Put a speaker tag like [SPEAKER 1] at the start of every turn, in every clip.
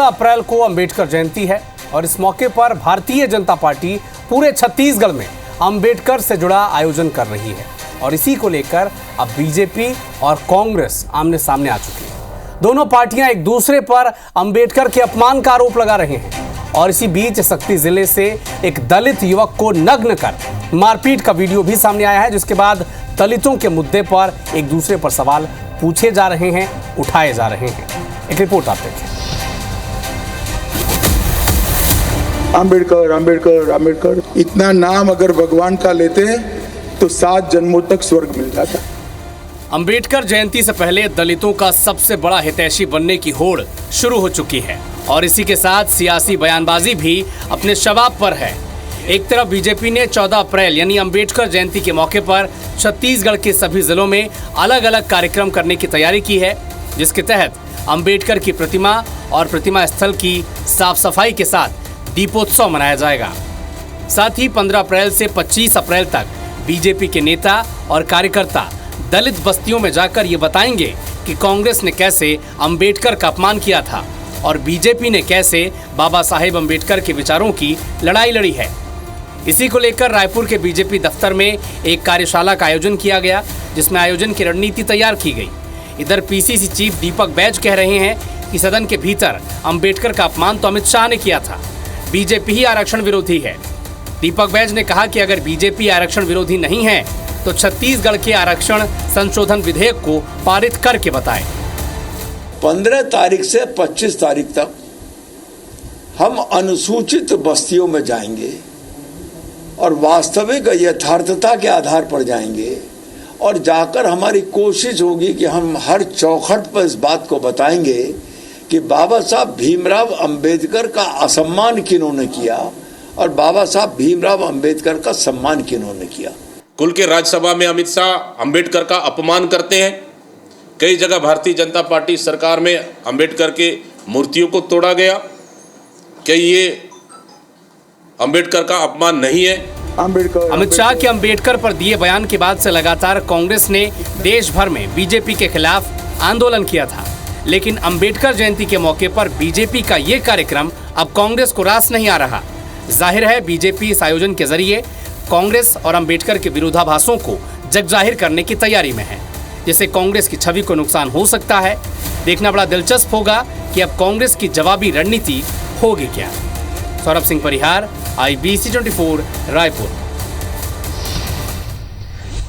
[SPEAKER 1] 14 अप्रैल को अंबेडकर जयंती है और इस मौके पर भारतीय जनता पार्टी पूरे छत्तीसगढ़ में अंबेडकर से जुड़ा आयोजन कर रही है और इसी को लेकर अब बीजेपी और कांग्रेस आमने सामने आ चुकी है। दोनों पार्टियां एक दूसरे पर अंबेडकर के अपमान का आरोप लगा रहे हैं और इसी बीच शक्ति जिले से एक दलित युवक को नग्न कर मारपीट का वीडियो भी सामने आया है, जिसके बाद दलितों के मुद्दे पर एक दूसरे पर सवाल पूछे जा रहे हैं, उठाए जा रहे हैं। एक रिपोर्ट आप देखें।
[SPEAKER 2] अंबेडकर अंबेडकर अंबेडकर, इतना नाम अगर भगवान का लेते तो 7 जन्मों तक स्वर्ग मिल जाता।
[SPEAKER 1] अंबेडकर जयंती से पहले दलितों का सबसे बड़ा हितैषी बनने की होड़ शुरू हो चुकी है और इसी के साथ सियासी बयानबाजी भी अपने शबाब पर है। एक तरफ बीजेपी ने 14 अप्रैल यानी अंबेडकर जयंती के मौके पर छत्तीसगढ़ के सभी जिलों में अलग अलग कार्यक्रम करने की तैयारी की है, जिसके तहत अंबेडकर की प्रतिमा और प्रतिमा स्थल की साफ सफाई के साथ दीपोत्सव मनाया जाएगा। साथ ही 15 अप्रैल से 25 अप्रैल तक बीजेपी के नेता और कार्यकर्ता दलित बस्तियों में जाकर ये बताएंगे कि कांग्रेस ने कैसे अंबेडकर का अपमान किया था और बीजेपी ने कैसे बाबा साहेब अंबेडकर के विचारों की लड़ाई लड़ी है। इसी को लेकर रायपुर के बीजेपी दफ्तर में एक कार्यशाला का आयोजन किया गया, जिसमें आयोजन की रणनीति तैयार की गई। इधर पीसीसी चीफ दीपक बैज कह रहे हैं कि सदन के भीतर अंबेडकर का अपमान तो अमित शाह ने किया था, बीजेपी ही आरक्षण विरोधी है। दीपक बैज ने कहा कि अगर बीजेपी आरक्षण विरोधी नहीं है तो छत्तीसगढ़ के आरक्षण संशोधन विधेयक को पारित करके बताएं।
[SPEAKER 3] 15 तारीख से 25 तारीख तक हम अनुसूचित बस्तियों में जाएंगे और वास्तविक यथार्थता के आधार पर जाएंगे और जाकर हमारी कोशिश होगी कि हम हर चौखट पर इस बात को बताएंगे कि बाबा साहब भीमराव अंबेडकर का असम्मान किन्होंने किया और बाबा साहब भीमराव अंबेडकर का सम्मान किन्होंने किया।
[SPEAKER 4] खुल के राज्यसभा में अमित शाह अंबेडकर का अपमान करते हैं। कई जगह भारतीय जनता पार्टी सरकार में अंबेडकर के मूर्तियों को तोड़ा गया। क्या ये अंबेडकर का अपमान नहीं है?
[SPEAKER 1] अमित शाह के अंबेडकर पर दिए बयान के बाद से लगातार कांग्रेस ने देश भर में बीजेपी के खिलाफ आंदोलन किया था, लेकिन अंबेडकर जयंती के मौके पर बीजेपी का ये कार्यक्रम अब कांग्रेस को रास नहीं आ रहा। जाहिर है बीजेपी इस आयोजन के जरिए कांग्रेस और अंबेडकर के विरोधाभासों को जगजाहिर करने की तैयारी में है, जिससे कांग्रेस की छवि को नुकसान हो सकता है। देखना बड़ा दिलचस्प होगा कि अब कांग्रेस की जवाबी रणनीति होगी क्या। सौरभ सिंह परिहार, IBC 24 रायपुर।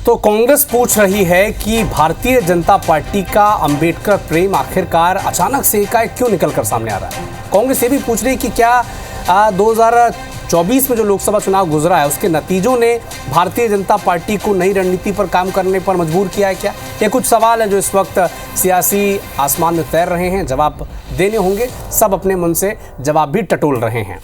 [SPEAKER 1] तो कांग्रेस पूछ रही है कि भारतीय जनता पार्टी का अंबेडकर प्रेम आखिरकार अचानक से एकाएक क्यों निकलकर सामने आ रहा है। कांग्रेस ये भी पूछ रही है कि क्या 2024 में जो लोकसभा चुनाव गुजरा है उसके नतीजों ने भारतीय जनता पार्टी को नई रणनीति पर काम करने पर मजबूर किया है क्या। ये कुछ सवाल है जो इस वक्त सियासी आसमान में तैर रहे हैं, जवाब देने होंगे। सब अपने मन से जवाब भी टटोल रहे हैं।